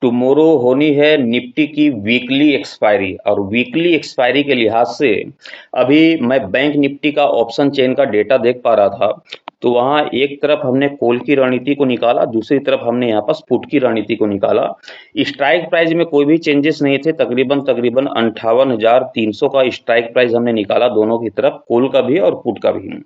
Tomorrow होनी है Nifty की वीकली एक्सपायरी, और वीकली एक्सपायरी के लिहाज से अभी मैं बैंक निफ्टी का ऑप्शन चेन का डेटा देख पा रहा था। तो वहाँ एक तरफ हमने कॉल की रणनीति को निकाला, दूसरी तरफ हमने यहाँ पर पुट की रणनीति को निकाला। स्ट्राइक प्राइस में कोई भी चेंजेस नहीं थे, तकरीबन 58,300 का स्ट्राइक प्राइस हमने निकाला, दोनों की तरफ, कॉल का भी और पुट का भी।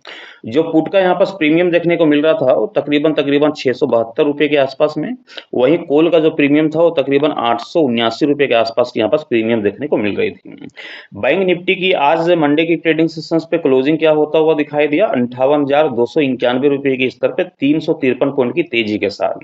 जो पुट का यहाँ पर प्रीमियम देखने को मिल रहा था वो तकरीबन 672 रुपए के आसपास में, वहीं कॉल का जो प्रीमियम था वो तकरीबन 879 रुपए के आसपास की यहाँ पर प्रीमियम देखने को मिल रही थी। बैंक निफ्टी की आज मंडे की ट्रेडिंग सेशंस पे क्लोजिंग क्या होता हुआ दिखाई दिया, 58,291 रुपए के स्तर पे 353 पॉइंट की तेजी के साथ।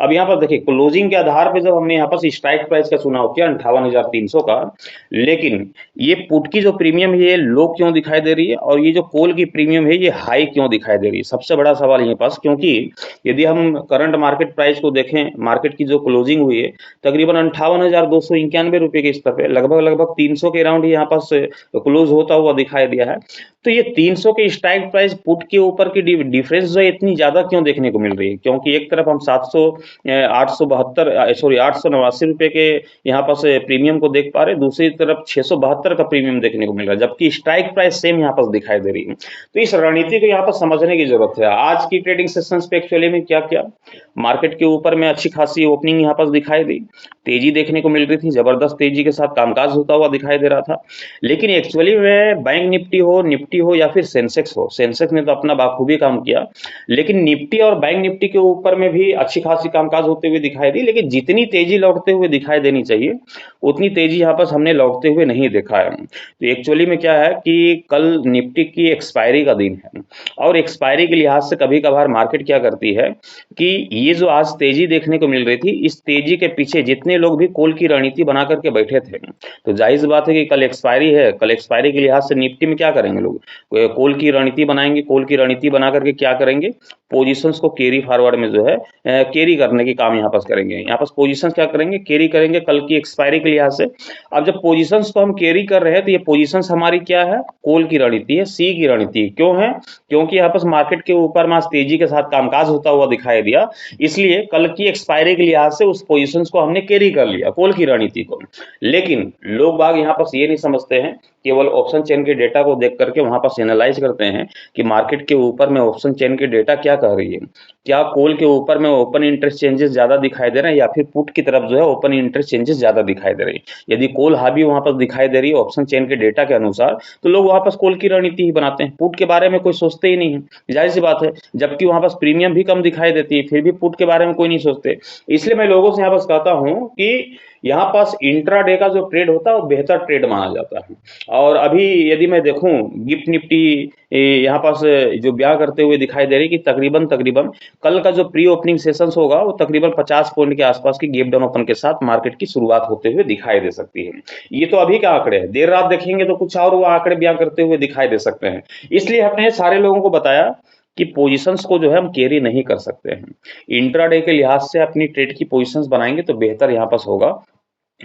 अब यहाँ पर देखिए क्लोजिंग के आधार पे जब हमने यहाँ पर स्ट्राइक प्राइस का चुनाव किया 58,300 का, लेकिन ये पुट की जो प्रीमियम है ये लो क्यों दिखाई दे रही है और ये जो कॉल की प्रीमियम है ये हाई क्यों दिखाई दे रही है, सबसे बड़ा सवाल यहाँ पास। क्योंकि यदि हम करंट मार्केट प्राइस को देखें, मार्केट की जो क्लोजिंग हुई है तकरीबन 58,291 रुपए के स्तर पे, लगभग 300 के राउंड यहाँ पास क्लोज होता हुआ दिखाई दिया है। तो ये 300 के स्ट्राइक प्राइस पुट के ऊपर की डिफरेंस जो है इतनी ज्यादा क्यों देखने को मिल रही है? क्योंकि एक तरफ हम 889 रुपए के यहाँ पास प्रीमियम को देख पा रहे, दूसरी तरफ 672 का प्रीमियम देखने को मिल रहा है, जबकि स्ट्राइक प्राइस सेम यहाँ पास दिखाई दे रही है। तो इस रणनीति को यहाँ पर समझने की जरूरत है। आज की ट्रेडिंग सेशंस पे एक्चुअली में क्या किया, मार्केट के ऊपर में अच्छी खासी ओपनिंग यहाँ पास दिखाई दी, तेजी देखने को मिल रही थी, जबरदस्त तेजी के साथ कामकाज होता हुआ दिखाई दे रहा था। लेकिन एक्चुअली में बैंक निफ्टी हो या फिर सेंसेक्स हो, सेंसेक्स ने तो अपना बाखूबी काम किया, लेकिन निफ्टी और बैंक निफ्टी के ऊपर में भी अच्छी खासी कामकाज होते हुए दिखाई दी। लेकिन जितनी तेजी लौटते हुए दिखाई देनी चाहिए उतनी तेजी यहाँ पर हमने लौटते हुए नहीं देखा है। तो एक्चुअली में क्या है कि कल निफ्टी की एक्सपायरी का दिन है, और एक्सपायरी के लिहाज से कभी कभार मार्केट क्या करती है कि ये जो आज तेजी देखने को मिल रही थी, इस तेजी के पीछे जितने लोग भी कॉल की रणनीति बना करके बैठे थे, तो जाहिर सी बात है कि कल एक्सपायरी है, कल एक्सपायरी के लिहाज से निफ्टी में क्या करेंगे लोग, कॉल की रणनीति बनाएंगे। कॉल की रणनीति बना करके क्या करेंगे, पोजीशंस को कैरी फॉरवर्ड में जो है कैरी करने की काम यहाँ पास करेंगे। यहाँ पास पोजीशंस क्या करेंगे, कैरी करेंगे कल की एक्सपायरी के लिहाज से। अब जब पोजीशंस को हम कैरी कर रहे हैं तो ये पोजीशंस हमारी क्या है, कॉल की रणनीति है, सी की रणनीति। क्यों है, क्योंकि यहाँ पास मार्केट के ऊपर में तेजी के साथ कामकाज होता हुआ दिखाई दिया, इसलिए कल की एक्सपायरी के लिहाज से उस पोजीशंस को हमने कैरी कर लिया, कॉल की रणनीति को। लेकिन लोग बाग यहाँ पास ये नहीं समझते हैं, केवल ऑप्शन चेन के डेटा को देख करके वहां पर एनालाइज करते हैं कि मार्केट के ऊपर में ऑप्शन चेन के डेटा क्या कह रही है, क्या कॉल के ऊपर में ओपन इंटरेस्ट चेंजेस ज्यादा दिखाई दे रहे हैं या फिर पुट की तरफ जो है ओपन इंटरेस्ट चेंजेस ज्यादा दिखाई दे रही है। यदि कॉल हावी वहां पर दिखाई दे रही है ऑप्शन चेन के डेटा के अनुसार, तो लोग वहां पर कॉल की रणनीति ही बनाते हैं, पुट के बारे में कोई सोचते ही नहीं है, जाहिर सी बात है। जबकि वहां पर प्रीमियम भी कम दिखाई देती है, फिर भी पुट के बारे में कोई नहीं सोचते। इसलिए मैं लोगों से यहाँ पास कहता हूं कि यहाँ पास इंट्राडे का जो ट्रेड होता है वो बेहतर ट्रेड माना जाता है। और अभी यदि मैं देखूं गिफ्ट निफ्टी यहाँ पास जो ब्याह करते हुए दिखाई दे रही कि तकरीबन कल का जो प्री ओपनिंग सेशंस होगा वो तकरीबन 50 पॉइंट के आसपास की गैप डाउन ओपन के साथ मार्केट की शुरुआत होते हुए दिखाई दे सकती है। ये तो अभी का आंकड़े हैं, देर रात देखेंगे तो कुछ और वो आंकड़े ब्याह करते हुए दिखाई दे सकते हैं। इसलिए हमने सारे लोगों को बताया कि पोजीशंस को जो है हम कैरी नहीं कर सकते हैं। इंट्राडे के लिहाज से अपनी ट्रेड की पोजीशंस बनाएंगे तो बेहतर यहाँ पास होगा,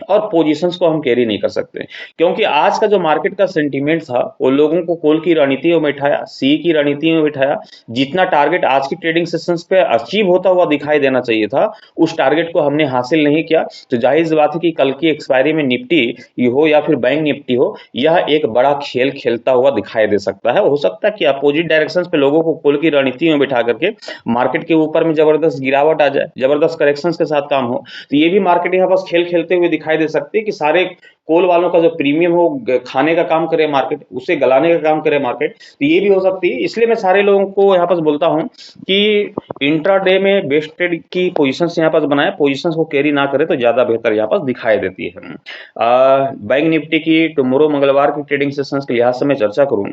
और पोजीशंस को हम कैरी नहीं कर सकते। क्योंकि आज का जो मार्केट का सेंटीमेंट था वो लोगों को कॉल की रणनीति में बिठाया, सी की रणनीति में बिठाया। जितना टारगेट आज की ट्रेडिंग सेशंस पे अचीव होता हुआ दिखाई देना चाहिए था उस टारगेट को हमने हासिल नहीं किया। तो जाहिर सी बात है कि कल की एक्सपायरी में निफ्टी हो या फिर बैंक निफ्टी हो, यह एक बड़ा खेल खेलता हुआ दिखाई दे सकता है। हो सकता है कि अपोजिट डायरेक्शन पे लोगों को कॉल की रणनीति में बिठा करके मार्केट के ऊपर में जबरदस्त गिरावट आ जाए, जबरदस्त करेक्शन के साथ काम हो, तो ये भी मार्केट यहाँ पास खेल खेलते हुए दिखाई दे सकती है कि सारे कॉल वालों का जो प्रीमियम हो खाने का काम करे मार्केट, उसे गलाने का काम करे मार्केट। तो ये भी हो सकती है। इसलिए मैं सारे लोगों को यहाँ पास बोलता हूं कि इंट्राडे में बेस्ट ट्रेड की पोजीशंस यहाँ पास बनाए, पोजीशंस को कैरी ना करे तो ज्यादा बेहतर यहाँ पास दिखाई देती है। बैंक निफ्टी की टुमारो मंगलवार की ट्रेडिंग सेशंस के लिहाज से मैं चर्चा करूं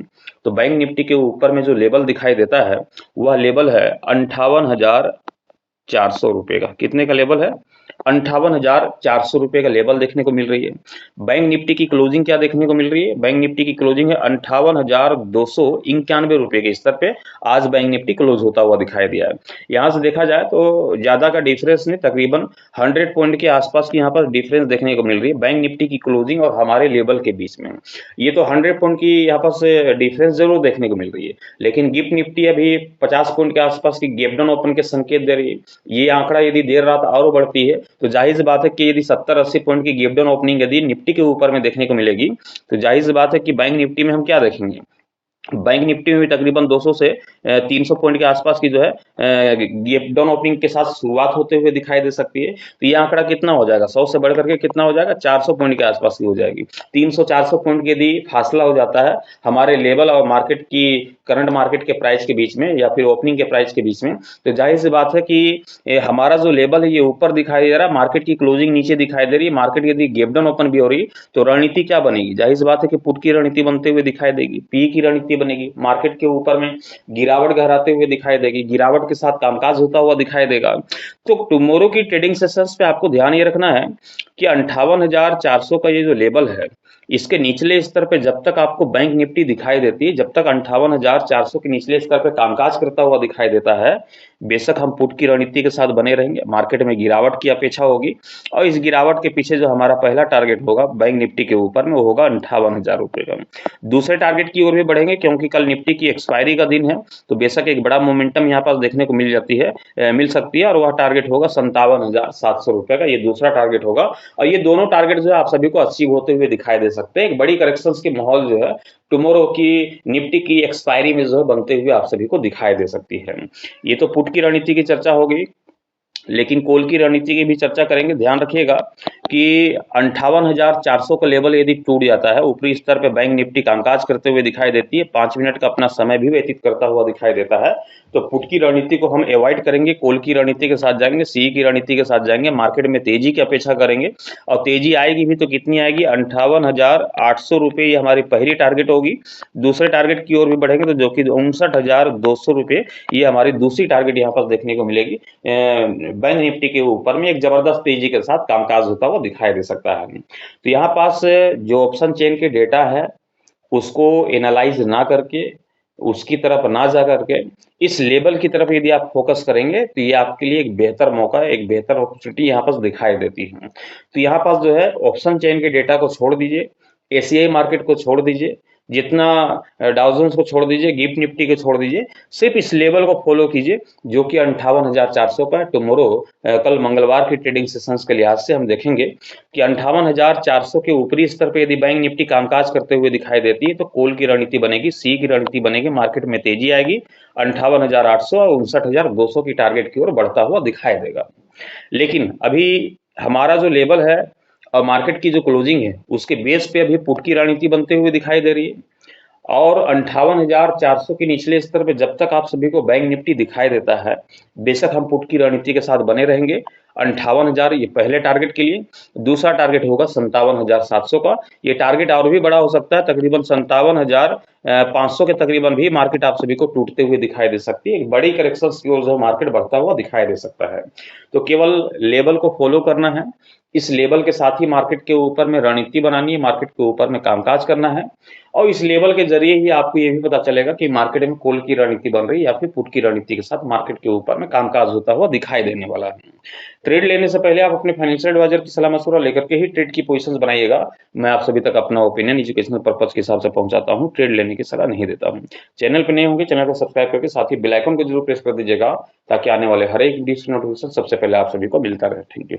तो बैंक निफ्टी के ऊपर में जो लेवल दिखाई देता है वह लेवल है 58,400 रुपए का। कितने का लेवल है, 58,400 रुपए का लेवल देखने को मिल रही है। बैंक निफ्टी की क्लोजिंग क्या देखने को मिल रही है, बैंक निफ्टी की क्लोजिंग है 58,291 रुपए के स्तर पे आज बैंक निफ्टी क्लोज होता हुआ दिखाई दिया है। यहां से देखा जाए तो ज्यादा का डिफरेंस नहीं, तकरीबन 100 पॉइंट के आसपास की यहाँ पर डिफरेंस देखने को मिल रही है बैंक निफ्टी की क्लोजिंग और हमारे लेवल के बीच में। ये तो 100 पॉइंट की यहाँ पर से डिफरेंस जरूर देखने को मिल रही है, लेकिन गिफ्ट निफ्टी अभी 50 पॉइंट के आसपास की गैप डाउन ओपन के संकेत दे रही है। ये आंकड़ा यदि देर रात और बढ़ती है तो जाहिर सी बात है कि यदि 70-80 पॉइंट की गैप डाउन ओपनिंग यदि निफ्टी के ऊपर में देखने को मिलेगी, तो जाहिर सी बात है कि बैंक निफ्टी में हम क्या देखेंगे, बैंक निफ्टी में भी तकरीबन 200 से 300 पॉइंट के आसपास की जो है गैप डाउन ओपनिंग के साथ शुरुआत होते हुए दिखाई दे सकती है। तो ये आंकड़ा कितना हो जाएगा, 100 से बढ़ करके कितना हो जाएगा, 400 पॉइंट के आसपास की हो जाएगी। 300-400 पॉइंट के यदि फासला हो जाता है हमारे लेवल और मार्केट की करंट मार्केट के प्राइस के बीच में या फिर ओपनिंग के प्राइस के बीच में, तो जाहिर सी बात है कि हमारा जो लेवल है ये ऊपर दिखाई दे रहा है, मार्केट की क्लोजिंग नीचे दिखाई दे रही है, मार्केट यदि गैप डाउन ओपन भी हो रही है तो रणनीति क्या बनेगी, जाहिर सी बात है कि पुट की रणनीति बनते हुए दिखाई देगी, पी की रणनीति बनेगी, मार्केट के ऊपर में गिरावट गहराते हुए दिखाई देगी, गिरावट के साथ कामकाज होता हुआ दिखाई देगा। तो टुमारो की ट्रेडिंग सेशंस पे आपको ध्यान ये रखना है कि 58,400 का ये जो लेवल है, इसके निचले स्तर पे जब तक आपको बैंक निफ्टी दिखाई देती है, जब तक 58,400 के निचले स्तर पे कामकाज करता हुआ दिखाई देता है, बेशक हम पुट की रणनीति के साथ बने रहेंगे, मार्केट में गिरावट की अपेक्षा होगी और इस गिरावट के पीछे जो हमारा पहला टारगेट होगा बैंक निफ्टी के ऊपर में वो होगा 58,000 रुपए का। दूसरे टारगेट की ओर भी बढ़ेंगे क्योंकि कल निफ्टी की एक्सपायरी का दिन है, तो बेशक एक बड़ा मोमेंटम यहाँ पास देखने को मिल सकती है और वह टारगेट होगा 57,700 रुपए का, ये दूसरा टारगेट होगा और ये दोनों टारगेट जो है आप सभी को अचीव होते हुए दिखाई दे सकते हैं। एक बड़ी करेक्शन की माहौल जो है टुमारो की निफ्टी की एक्सपायरी में जो है बनते हुए आप सभी को दिखाई दे सकती है। ये तो पुट की रणनीति की चर्चा हो गई, लेकिन कॉल की रणनीति की भी चर्चा करेंगे। ध्यान रखिएगा कि 58,400 का लेवल यदि टूट जाता है, ऊपरी स्तर पे बैंक निफ्टी कामकाज करते हुए दिखाई देती है, 5 मिनट का अपना समय भी व्यतीत करता हुआ दिखाई देता है, तो पुट की रणनीति को हम अवॉइड करेंगे, कॉल की रणनीति के साथ जाएंगे, सी की रणनीति के साथ जाएंगे, मार्केट में तेजी की अपेक्षा करेंगे और तेजी आएगी भी तो कितनी आएगी, 58,800 रुपये ये हमारी पहली टारगेट होगी। दूसरे टारगेट की ओर भी बढ़ेंगे तो जो कि 59,200 रुपये ये हमारी दूसरी टारगेट यहाँ पर देखने को मिलेगी। बैंक निफ्टी के ऊपर में एक जबरदस्त तेजी के साथ कामकाज होता हुआ दिखाई दे सकता है। तो यहाँ पास जो ऑप्शन चेन के डेटा है उसको एनालाइज ना करके, उसकी तरफ ना जा करके इस लेवल की तरफ यदि आप फोकस करेंगे तो ये आपके लिए एक बेहतर मौका है, एक बेहतर अपॉर्चुनिटी यहाँ पास दिखाई देती है। तो यहाँ पास जो है ऑप्शन चेन के डेटा को छोड़ दीजिए, एशियाई मार्केट को छोड़ दीजिए, जितना डाउ जोन्स को छोड़ दीजिए, गिफ्ट निफ्टी को छोड़ दीजिए, सिर्फ इस लेवल को फॉलो कीजिए जो कि 58,400 का है। टुमारो कल मंगलवार की ट्रेडिंग सेशंस के लिहाज से हम देखेंगे कि 58,400 के ऊपरी स्तर पे यदि बैंक निफ्टी कामकाज करते हुए दिखाई देती है तो कॉल की रणनीति बनेगी, सी की रणनीति बनेगी, मार्केट में तेजी आएगी, 58,800 और 59,200 की टारगेट की ओर बढ़ता हुआ दिखाई देगा। लेकिन अभी हमारा जो लेवल है और मार्केट की जो क्लोजिंग है उसके बेस पे अभी पुट की रणनीति बनते हुए दिखाई दे रही है और 58,400 के निचले स्तर पे जब तक आप सभी को बैंक निफ्टी दिखाई देता है, बेशक हम पुट की रणनीति के साथ बने रहेंगे। 58,000 ये पहले टारगेट के लिए, दूसरा टारगेट होगा 57,700 का, ये टारगेट और भी बड़ा हो सकता है, तकरीबन 57,500 के तकरीबन भी मार्केट आप सभी को टूटते हुए दिखाई दे सकती है। एक बड़ी करेक्शन की ओर जो मार्केट बढ़ता हुआ दिखाई दे सकता है। तो केवल लेवल को फॉलो करना है, इस लेवल के साथ ही मार्केट के ऊपर में रणनीति बनानी है, मार्केट के ऊपर में कामकाज करना है और इस लेवल के जरिए ही आपको ये भी पता चलेगा कि मार्केट में कॉल की रणनीति बन रही है या फिर पुट की रणनीति के साथ मार्केट के ऊपर में कामकाज होता हुआ दिखाई देने वाला है। ट्रेड लेने से पहले आप अपने फाइनेंशियल एडवाइजर की सलाह मशवरा लेकर के ही ट्रेड की पोजीशंस बनाइएगा। मैं आप सभी तक अपना ओपिनियन एजुकेशनल पर्पज के हिसाब से पहुंचाता हूं, ट्रेड लेने की सलाह नहीं देता हूं। चैनल पर नए होंगे चैनल को सब्सक्राइब करके साथ ही बेल आइकन को जरूर प्रेस कर दीजिएगा ताकि आने वाले हर एक नोटिफिकेशन सबसे पहले आप सभी को मिलता रहे। Thank you.